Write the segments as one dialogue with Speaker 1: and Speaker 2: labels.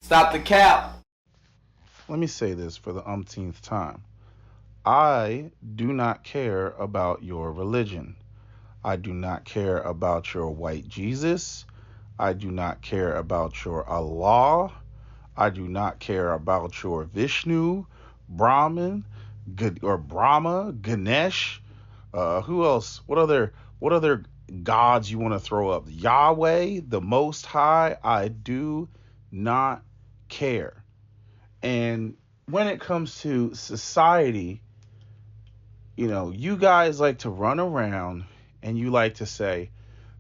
Speaker 1: Stop the cap.
Speaker 2: Let me say this for the umpteenth time. I do not care about your religion. I do not care about your white Jesus. I do not care about your Allah. I do not care about your Vishnu, Brahman, or Brahma, Ganesh. Who else? What other gods you want to throw up? Yahweh, the Most High. I do not care. And when it comes to society, you guys like to run around and you like to say,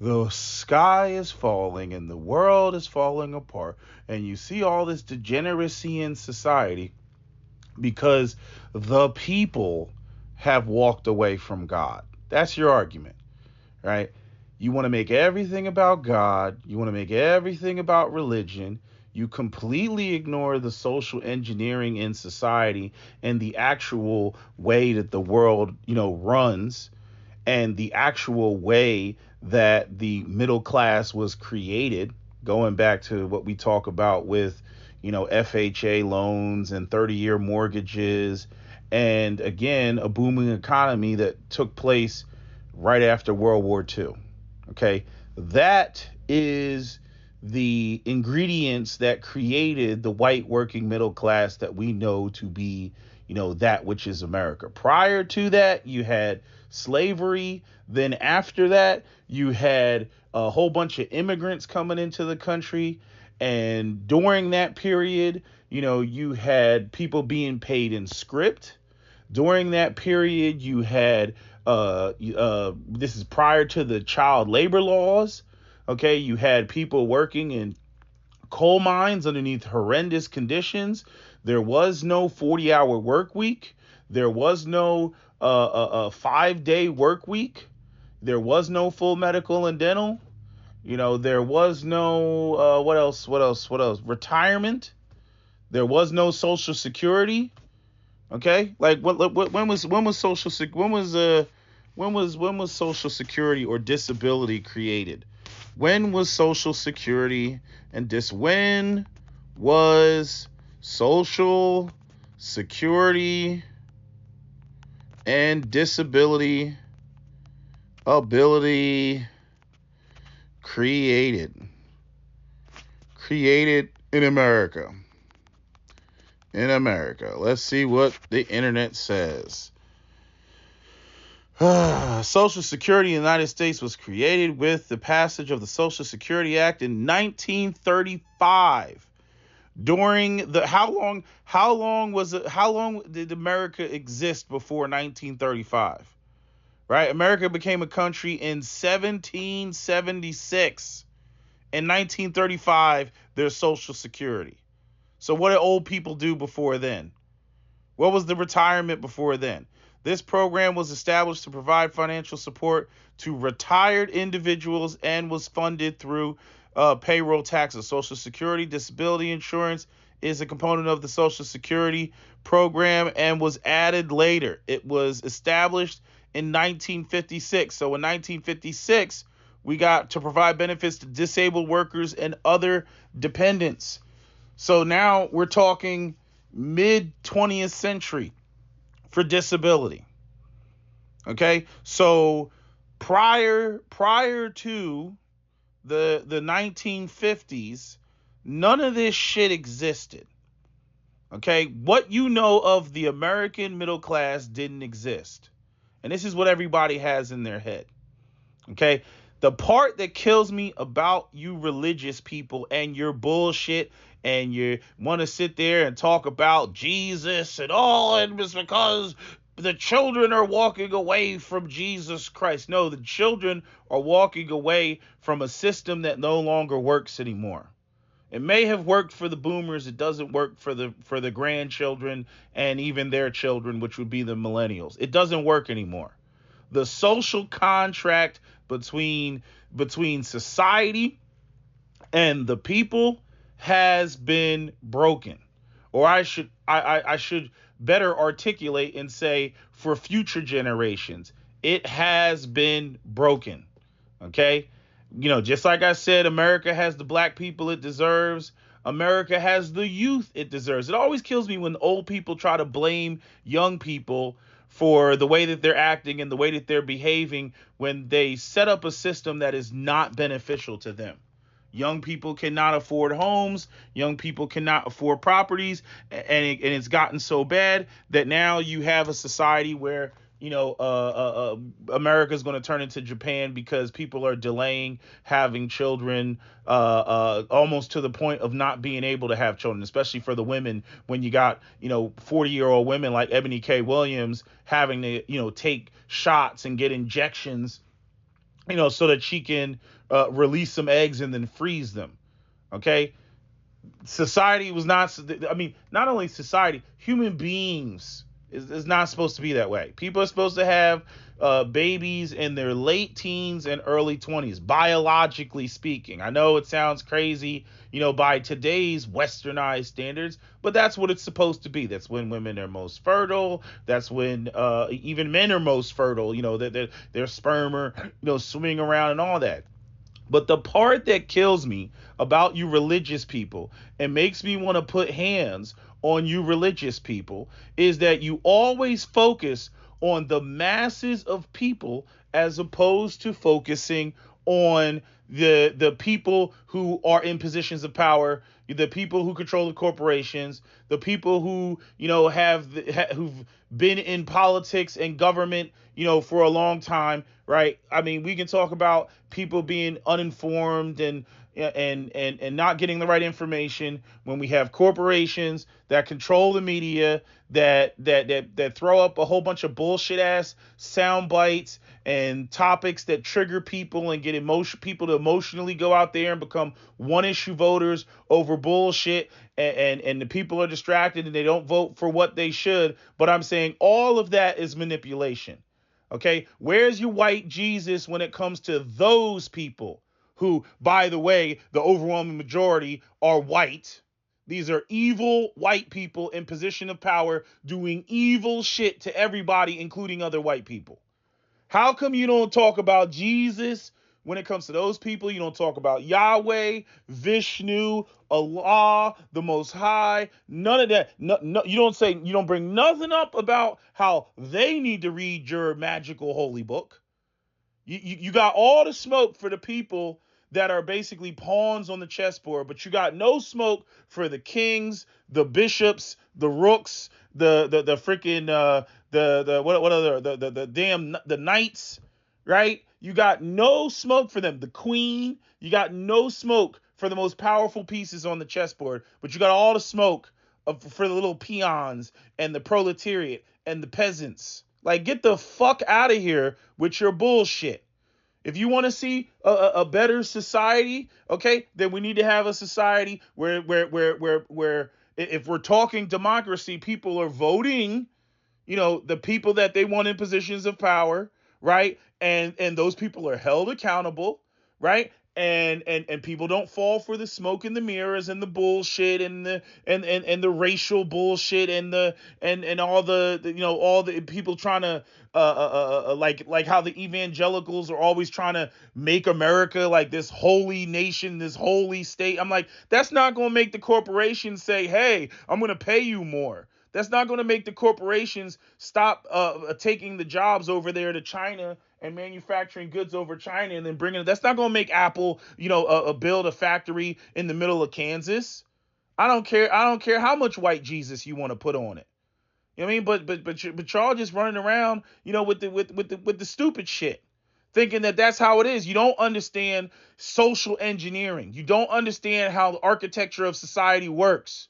Speaker 2: the sky is falling and the world is falling apart. And you see all this degeneracy in society because the people have walked away from God. That's your argument, right? You want to make everything about God. You want to make everything about religion. You completely ignore the social engineering in society and the actual way that the world, runs, and the actual way that the middle class was created, going back to what we talk about with, FHA loans and 30-year mortgages, and again, a booming economy that took place right after World War II. Okay, that is the ingredients that created the white working middle class that we know to be, that which is America. Prior to that, you had slavery. Then after that, you had a whole bunch of immigrants coming into the country. And during that period, you had people being paid in script. During that period, you had this is prior to the child labor laws. Okay, you had people working in coal mines underneath horrendous conditions. There was no 40-hour work week. There was no 5-day work week. There was no full medical and dental. There was no what else? Retirement. There was no social security. Okay, like when was social security or disability created? When was social security when was social security and disability ability created in America? Let's see what the internet says. Social Security in the United States was created with the passage of the Social Security Act in 1935. During the how long did America exist before 1935? Right? America became a country in 1776. In 1935, there's Social Security. So what did old people do before then? What was the retirement before then? This program was established to provide financial support to retired individuals and was funded through payroll taxes. Social Security disability insurance is a component of the Social Security program and was added later. It was established in 1956. So in 1956, we got to provide benefits to disabled workers and other dependents. So now we're talking mid 20th century for disability. Okay, so prior to the 1950s, none of this shit existed. Okay, what you know of the American middle class didn't exist. And this is what everybody has in their head. Okay, the part that kills me about you religious people and your bullshit, and you want to sit there and talk about Jesus and all, and it's because the children are walking away from Jesus Christ. No, the children are walking away from a system that no longer works anymore. It may have worked for the boomers. It doesn't work for the grandchildren and even their children, which would be the millennials. It doesn't work anymore. The social contract between society and the people has been broken. Or I should better articulate and say, for future generations, it has been broken. Okay? Just like I said, America has the black people it deserves. America has the youth it deserves. It always kills me when old people try to blame young people for the way that they're acting and the way that they're behaving when they set up a system that is not beneficial to them. Young people cannot afford homes. Young people cannot afford properties, and it's gotten so bad that now you have a society where America is going to turn into Japan because people are delaying having children, almost to the point of not being able to have children, especially for the women. When you got 40-year-old women like Ebony K. Williams having to take shots and get injections, so that she can release some eggs and then freeze them. Okay. Society was not, not only society, human beings is not supposed to be that way. People are supposed to have babies in their late teens and early 20s, biologically speaking. I know it sounds crazy, by today's westernized standards, but that's what it's supposed to be. That's when women are most fertile. That's when even men are most fertile, their sperm are, swimming around and all that. But the part that kills me about you religious people and makes me want to put hands on you religious people is that you always focus on the masses of people as opposed to focusing on the people who are in positions of power, the people who control the corporations, the people who who've been in politics and government for a long time, right? I mean, we can talk about people being uninformed and not getting the right information when we have corporations that control the media that throw up a whole bunch of bullshit ass sound bites and topics that trigger people and get people to emotionally go out there and become one issue voters over bullshit, and the people are distracted and they don't vote for what they should. But I'm saying all of that is manipulation. Okay, where's your white Jesus when it comes to those people who, by the way, the overwhelming majority are white? These are evil white people in position of power doing evil shit to everybody, including other white people. How come you don't talk about Jesus when it comes to those people? You don't talk about Yahweh, Vishnu, Allah, the Most High, none of that. No, you don't bring nothing up about how they need to read your magical holy book. You got all the smoke for the people that are basically pawns on the chessboard, but you got no smoke for the kings, the bishops, the rooks, the freaking the knights, right? You got no smoke for them. The queen, you got no smoke for the most powerful pieces on the chessboard, but you got all the smoke for the little peons and the proletariat and the peasants. Like, get the fuck out of here with your bullshit. If you want to see a better society, okay, then we need to have a society where if we're talking democracy, people are voting, the people that they want in positions of power, right? And those people are held accountable, right? And people don't fall for the smoke and the mirrors and the bullshit and the racial bullshit and all the people trying to like how the evangelicals are always trying to make America like this holy nation, this holy state. I'm like, that's not going to make the corporations say, hey, I'm going to pay you more. That's not going to make the corporations stop taking the jobs over there to China and manufacturing goods over China and then bringing it. That's not going to make Apple, build a factory in the middle of Kansas. I don't care. I don't care how much white Jesus you want to put on it. You know what I mean? But y'all just running around, with the stupid shit, thinking that that's how it is. You don't understand social engineering. You don't understand how the architecture of society works.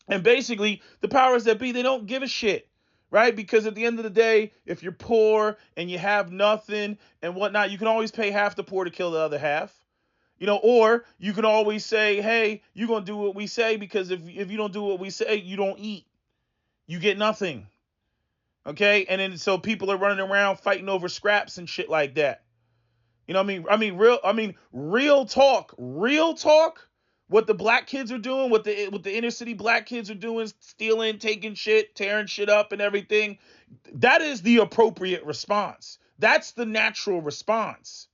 Speaker 2: And basically, the powers that be, they don't give a shit, right? Because at the end of the day, if you're poor and you have nothing and whatnot, you can always pay half the poor to kill the other half. Or you can always say, hey, you're going to do what we say, because if you don't do what we say, you don't eat. You get nothing. Okay? And then so people are running around fighting over scraps and shit like that. You know what I mean? Real talk. What the black kids are doing, what the inner city black kids are doing, stealing, taking shit, tearing shit up and everything. That is the appropriate response. That's the natural response.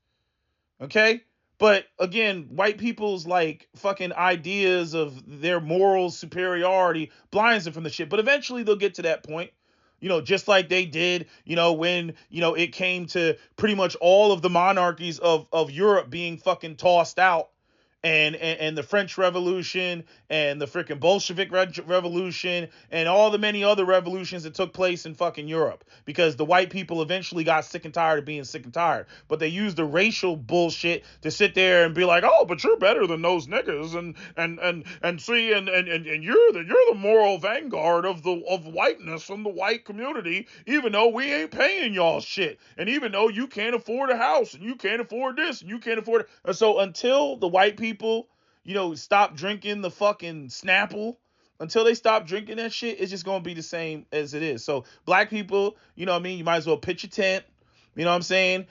Speaker 2: Okay? But again, white people's like fucking ideas of their moral superiority blinds them from the shit. But eventually they'll get to that point. Just like they did, when, it came to pretty much all of the monarchies of Europe being fucking tossed out, and the French Revolution and the freaking Bolshevik Revolution and all the many other revolutions that took place in fucking Europe, because the white people eventually got sick and tired of being sick and tired. But they used the racial bullshit to sit there and be like, oh, but you're better than those niggas, and see, and you're the moral vanguard of whiteness and the white community, even though we ain't paying y'all shit, and even though you can't afford a house and you can't afford this and you can't afford it. And so until the white people, stop drinking the fucking Snapple, until they stop drinking that shit, it's just gonna be the same as it is. So black people, you might as well pitch a tent. You know what I'm saying?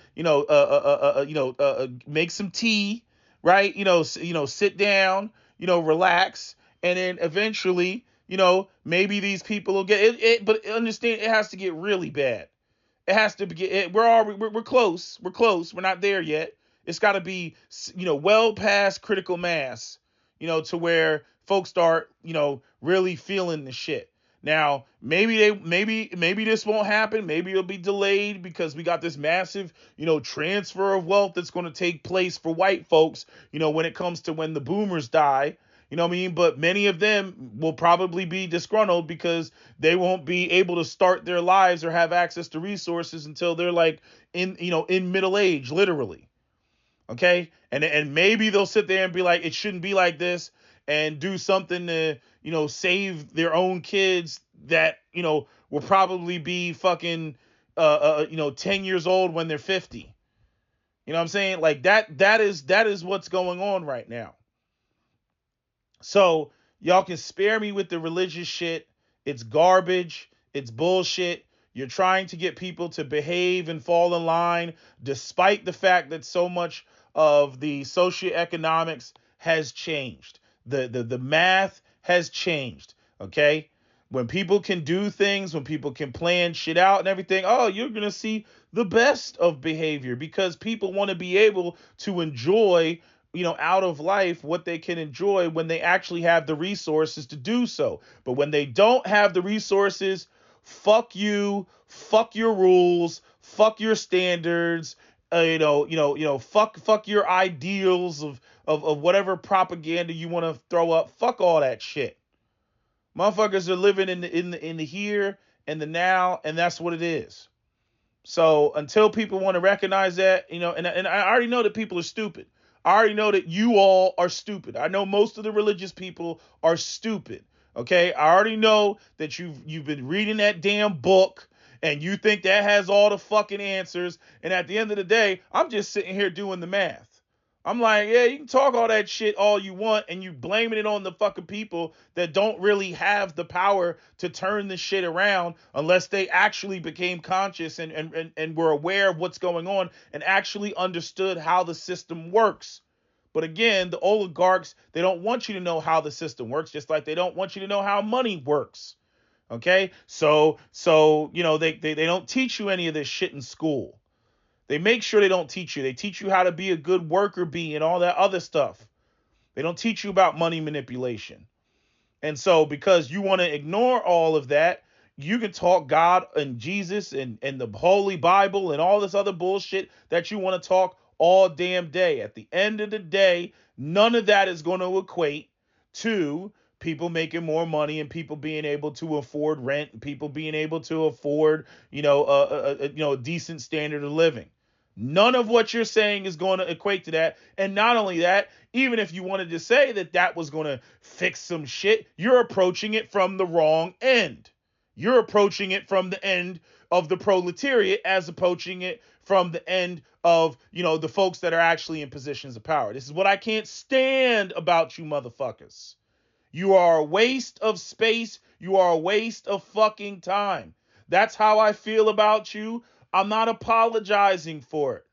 Speaker 2: Make some tea, right? Sit down, relax, and then eventually, maybe these people will get it. But understand, it has to get really bad. It has to be. We're close. We're close. We're not there yet. It's got to be, well past critical mass, to where folks start, really feeling the shit. Now, maybe this won't happen. Maybe it'll be delayed because we got this massive, transfer of wealth that's going to take place for white folks, when it comes to when the boomers die. You know what I mean? But many of them will probably be disgruntled because they won't be able to start their lives or have access to resources until they're like in middle age, literally. Okay? And maybe they'll sit there and be like, it shouldn't be like this, and do something to, save their own kids that, will probably be fucking 10 years old when they're 50. You know what I'm saying? Like that is what's going on right now. So y'all can spare me with the religious shit. It's garbage. It's bullshit. You're trying to get people to behave and fall in line, despite the fact that so much of the socioeconomics has changed. The math has changed. Okay? When people can do things, when people can plan shit out and everything, oh, you're going to see the best of behavior, because people want to be able to enjoy, out of life what they can enjoy when they actually have the resources to do so. But when they don't have the resources, fuck you, fuck your rules, fuck your standards, fuck your ideals of whatever propaganda you want to throw up. Fuck all that shit. Motherfuckers are living in the here and the now, and that's what it is. So until people want to recognize that, and I already know that people are stupid. I already know that you all are stupid. I know most of the religious people are stupid. Okay? I already know that you've been reading that damn book and you think that has all the fucking answers. And at the end of the day, I'm just sitting here doing the math. I'm like, yeah, you can talk all that shit all you want, and you blaming it on the fucking people that don't really have the power to turn this shit around unless they actually became conscious and were aware of what's going on and actually understood how the system works. But again, the oligarchs, they don't want you to know how the system works, just like they don't want you to know how money works. Okay? So they don't teach you any of this shit in school. They make sure they don't teach you. They teach you how to be a good worker bee and all that other stuff. They don't teach you about money manipulation. And so because you want to ignore all of that, you can talk God and Jesus and the Holy Bible and all this other bullshit that you want to talk all damn day. At the end of the day, none of that is going to equate to people making more money and people being able to afford rent and people being able to afford, a decent standard of living. None of what you're saying is going to equate to that. And not only that, even if you wanted to say that that was going to fix some shit, you're approaching it from the wrong end. You're approaching it from the end of the proletariat as approaching it from the end of, the folks that are actually in positions of power. This is what I can't stand about you motherfuckers. You are a waste of space. You are a waste of fucking time. That's how I feel about you. I'm not apologizing for it.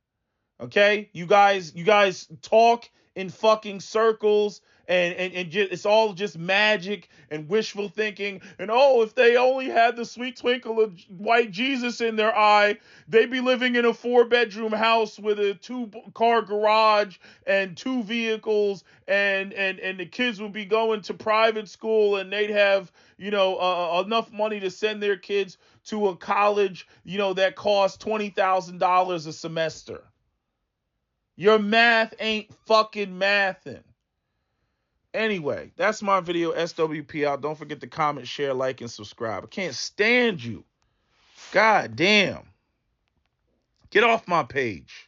Speaker 2: Okay? You guys talk in fucking circles
Speaker 1: and just, it's all just magic and wishful thinking. And oh, if they only had the sweet twinkle of white Jesus in their eye, they'd be living in a 4-bedroom house with a 2-car garage and 2 vehicles, and the kids would be going to private school, and they'd have, enough money to send their kids to a college, that costs $20,000 a semester. Your math ain't fucking mathin'. Anyway, that's my video, SWP out. Don't forget to comment, share, like, and subscribe. I can't stand you. God damn. Get off my page.